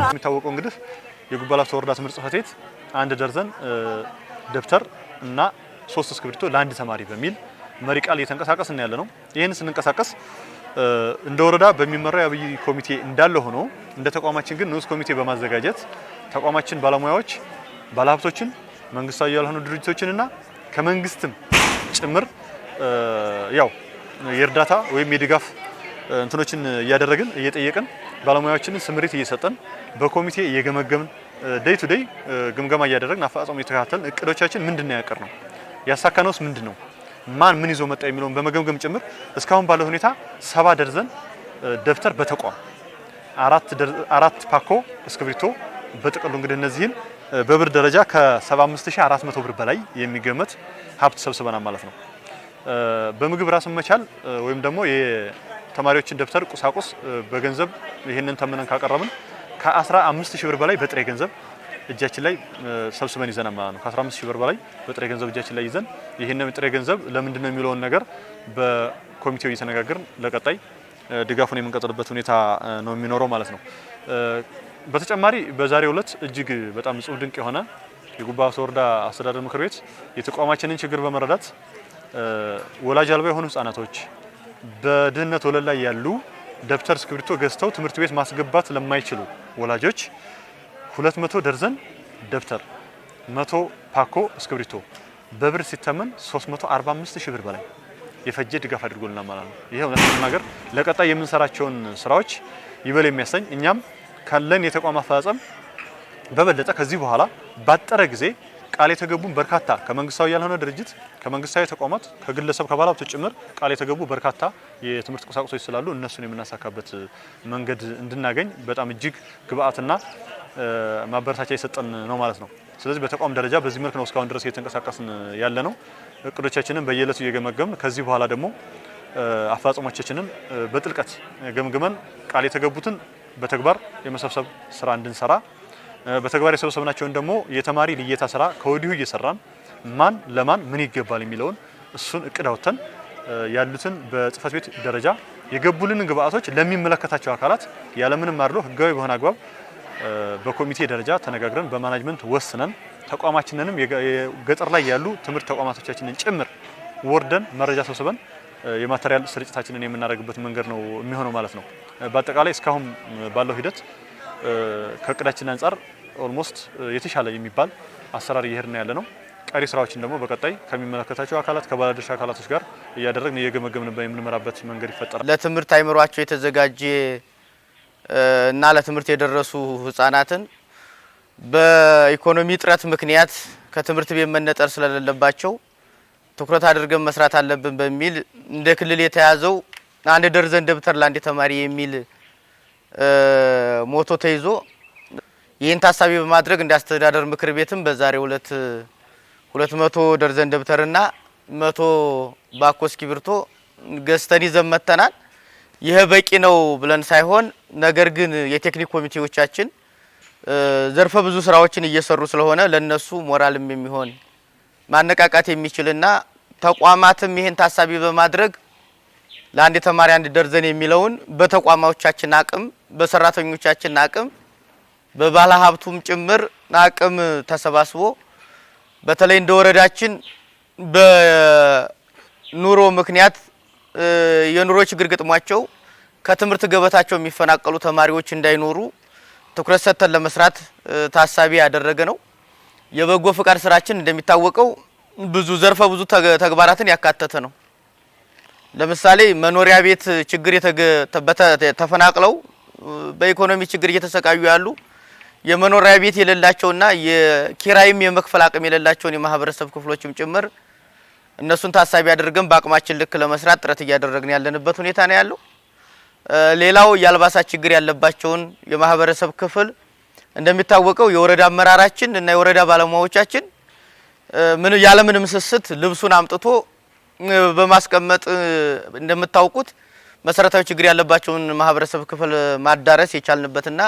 የሚታወቀው እንግዲህ የጉባ ላፍቶ ወረዳ ትምህርት ጽሕፈት ቤት 1 ደርዘን ደብተር እና 3 እስክሪብቶ ለአንድ ተማሪ በሚል መሪ ቃል እየተንቀሳቀስን ያለ ነው። ይሄን ስንንቀሳቀስ እንደ ወረዳ በሚመራው የአብይ ኮሚቴ እንዳለ ሆኖ እንደ ተቋማችን ግን ንዑስ ኮሚቴ በማዘጋጀት ተቋማችን ባለሙያዎች፣ ባለሀብቶችን፣ መንግስታዊ ያልሆኑ ድርጅቶችንና ከመንግስትም ጭምር ያው የእርዳታ ወይም የድጋፍ እንትኖችን እያደረግን እየጠየቅን ባለሙያዎችን ስምሪት እየሰጠን በኮሚቴ እየገመገምን ዴይ ቱ ዴይ ግምገማ እያደረግን አፈጻጸሙ እየተከታተልን እቅዶቻችን ምንድነው ያቀርነው ያሳካነውስ ምንድነው ማን ምን ይዞ መጣ የሚለውን በመገምገም ጭምር እስካሁን ባለው ሁኔታ 70 ደርዘን ደብተር በተቋም 4 ፓኮ እስክሪብቶ በጥቅሉ እንግዲህ እነዚህን በብር ደረጃ ከ75400 ብር በላይ የሚገመት ሀብት ሰብስበናል ማለት ነው። በምግብ ራስን መቻል ወይም ደግሞ የተማሪዎችን ደብተር ቁሳቁስ በገንዘብ ይሄንን ተመነን ካቀረብን ከ15000 ብር በላይ በጥሬ ገንዘብ እጃችን ላይ ሰብስበን ይዘናል ማለት ነው። ከ15000 ብር በላይ በጥሬ ገንዘብ እጃችን ላይ ይዘን ይሄንን ጥሬ ገንዘብ ለምንድነው የሚለውን ነገር በኮሚቴው እየተነጋገርን ለቀጣይ ድጋፉን የምንቀጥልበት ሁኔታ ነው የሚኖረው ማለት ነው። በተጨማሪ በዛሬው ዕለት እጅግ በጣም ጽሁፍ ድንቅ የሆነ የጉባ ላፍቶ ወረዳ አስተዳደር ምክር ቤት የተቋማችንን ችግር በመረዳት ወላጅ አልባ የሆኑ ህፃናቶች በድህነት ወለል ላይ ያሉ ደብተር እስክሪብቶ ገዝተው ትምህርት ቤት ማስገባት ለማይችሉ ወላጆች 200 ደርዘን ደብተር 100 ፓኮ እስክሪብቶ በብር ሲተመን 345000 ብር በላይ የፈጀ ድጋፍ አድርጎልናል ማለት ነው። ይሄ እውነተኛ ነገር ለቀጣይ የምንሰራቸውን ስራዎች ይበል የሚያሰኝ እኛም ካለን የተቋም አፈጻጸም በበለጠ ከዚህ በኋላ ባጠረ ጊዜ ቃል የተገቡን በርካታ ከመንግስታዊ ያልሆነ ድርጅት ከመንግስታዊ ተቋማት ከግለሰብ ከባለሀብቶች ጭምር ቃል የተገቡ በርካታ የትምህርት ቁሳቁሶች ስላሉ እነሱን የምናሳካበት መንገድ እንድናገኝ በጣም እጅግ ግብአትና ማበረታቻ የሰጠን ነው ማለት ነው። ስለዚህ በተቋም ደረጃ በዚህ መልኩ ነው እስካሁን ድረስ እየተንቀሳቀስን ያለ ነው። እቅዶቻችንን በየዕለቱ እየገመገምን ከዚህ በኋላ ደግሞ አፈጻጸሞቻችንን በጥልቀት ገምግመን ቃል የተገቡትን በተግባር የመሰብሰብ ስራ እንድንሰራ በተግባር የሰበሰብናቸውን ደግሞ የተማሪ ልየታ ስራ ከወዲሁ እየሰራን ማን ለማን ምን ይገባል የሚለውን እሱን እቅድ አውጥተን ያሉትን በጽህፈት ቤት ደረጃ የገቡልን ግብአቶች ለሚመለከታቸው አካላት ያለምንም አድሎ ህጋዊ በሆነ አግባብ በኮሚቴ ደረጃ ተነጋግረን በማናጅመንት ወስነን ተቋማችንንም የገጠር ላይ ያሉ ትምህርት ተቋማቶቻችንን ጭምር ወርደን መረጃ ሰብስበን የማቴሪያል ስርጭታችንን የምናደርግበት መንገድ ነው የሚሆነው ማለት ነው። በአጠቃላይ እስካሁን ባለው ሂደት ከእቅዳችን አንፃር ኦልሞስት የተሻለ የሚባል አሰራር እየሄድን ያለ ነው። ቀሪ ስራዎችን ደግሞ በቀጣይ ከሚመለከታቸው አካላት ከባለድርሻ አካላቶች ጋር እያደረግን እየገመገምን የምንመራበት መንገድ ይፈጠራል። ለትምህርት አይምሯቸው የተዘጋጀ እና ለትምህርት የደረሱ ህፃናትን በኢኮኖሚ ጥረት ምክንያት ከትምህርት ቤት መነጠር ስለሌለባቸው ትኩረት አድርገን መስራት አለብን በሚል እንደ ክልል የተያዘው 1 ደርዘን ደብተር ለአንድ ተማሪ የሚል ሞቶ ተይዞ ይህን ታሳቢ በማድረግ እንደ አስተዳደር ምክር ቤትም በዛሬው ዕለት 200 ደርዘን ደብተርና 100 ባኮ እስክሪብቶ ገዝተን ይዘን መጥተናል። ይሄ በቂ ነው ብለን ሳይሆን ነገር ግን የቴክኒክ ኮሚቴዎቻችን ዘርፈ ብዙ ስራዎችን እየሰሩ ስለሆነ ለነሱ ሞራልም የሚሆን ማነቃቃት የሚችልና ተቋማትም ይሄን ታሳቢ በማድረግ ለአንድ ተማሪ 1 ደርዘን የሚለውን በተቋማዎቻችን አቅም በሰራተኞቻችን አቅም በባለ ሀብቱም ጭምር አቅም ተሰባስቦ በተለይ እንደ ወረዳችን በኑሮ ምክንያት የኑሮ ችግር ገጥሟቸው ከትምህርት ገበታቸው የሚፈናቀሉ ተማሪዎች እንዳይኖሩ ትኩረት ሰጥተን ለመስራት ታሳቢ ያደረገ ነው። የበጎ ፍቃድ ስራችን እንደሚታወቀው ብዙ ዘርፈ ብዙ ተግባራትን ያካተተ ነው። ለምሳሌ መኖሪያ ቤት ችግር ተፈናቅለው በኢኮኖሚ ችግር እየተሰቃዩ ያሉ የመኖሪያ ቤት የሌላቸውና የኪራይም የመክፈል አቅም የሌላቸውን የማህበረሰብ ክፍሎችም ጭምር እነሱን ታሳቢ አድርገን በአቅማችን ልክ ለመስራት ጥረት እያደረግን ያለንበት ሁኔታ ነው ያለው። ሌላው የአልባሳት ችግር ያለባቸውን የማህበረሰብ ክፍል እንደሚታወቀው የወረዳ አመራራችን እና የወረዳ ባለሙያዎቻችን ምን ያለምንም ስስት ልብሱን አምጥቶ በማስቀመጥ እንደምታውቁት መሰረታዊ ችግር ያለባቸውን ማህበረሰብ ክፍል ማዳረስ የቻልንበትና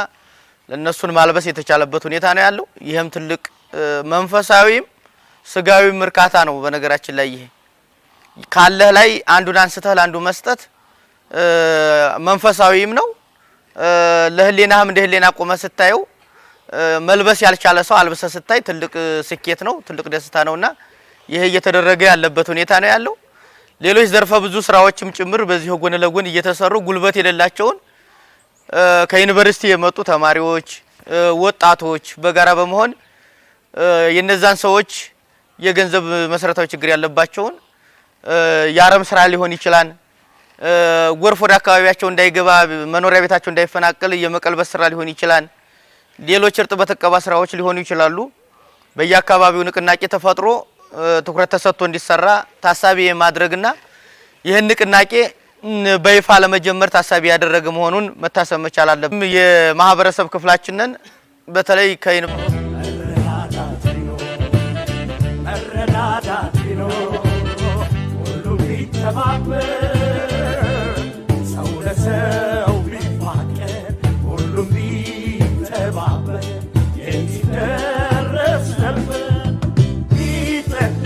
ለነሱን ማልበስ የተቻለበት ሁኔታ ነው ያለው። ይሄም ትልቅ መንፈሳዊም ስጋዊም እርካታ ነው። በነገራችን ላይ ይሄ ካለህ ላይ አንዱን አንስተህ ለአንዱ መስጠት መንፈሳዊም ነው። ለህሊናህም እንደ ህሊና ቆመ ስታየው መልበስ ያልቻለ ሰው አልብሰ ስታይ ትልቅ ስኬት ነው፣ ትልቅ ደስታ ነውና ይሄ እየተደረገ ያለበት ሁኔታ ነው ያለው። ሌሎች ዘርፈ ብዙ ስራዎችም ጭምር በዚህ ጎን ለጎን እየተሰሩ ጉልበት የሌላቸውን ከዩኒቨርሲቲ የመጡ ተማሪዎች፣ ወጣቶች በጋራ በመሆን የነዛን ሰዎች የገንዘብ መሰረታዊ ችግር ያለባቸውን ያረም ስራ ሊሆን ይችላል፣ ጎርፍ ወደ አካባቢያቸው እንዳይገባ መኖሪያ ቤታቸው እንዳይፈናቀል የመቀልበስ ስራ ሊሆን ይችላል፣ ሌሎች እርጥበት እቀባ ስራዎች ሊሆኑ ይችላሉ። በየአካባቢው ንቅናቄ ተፈጥሮ ትኩረት ተሰጥቶ እንዲሰራ ታሳቢ ማድረግና ይህን ንቅናቄ በይፋ ለመጀመር ታሳቢ ያደረገ መሆኑን መታሰብ መቻል አለበት። የማህበረሰብ ክፍላችንን በተለይ መረዳዳት ቢኖር ሁሉም ቢተባበር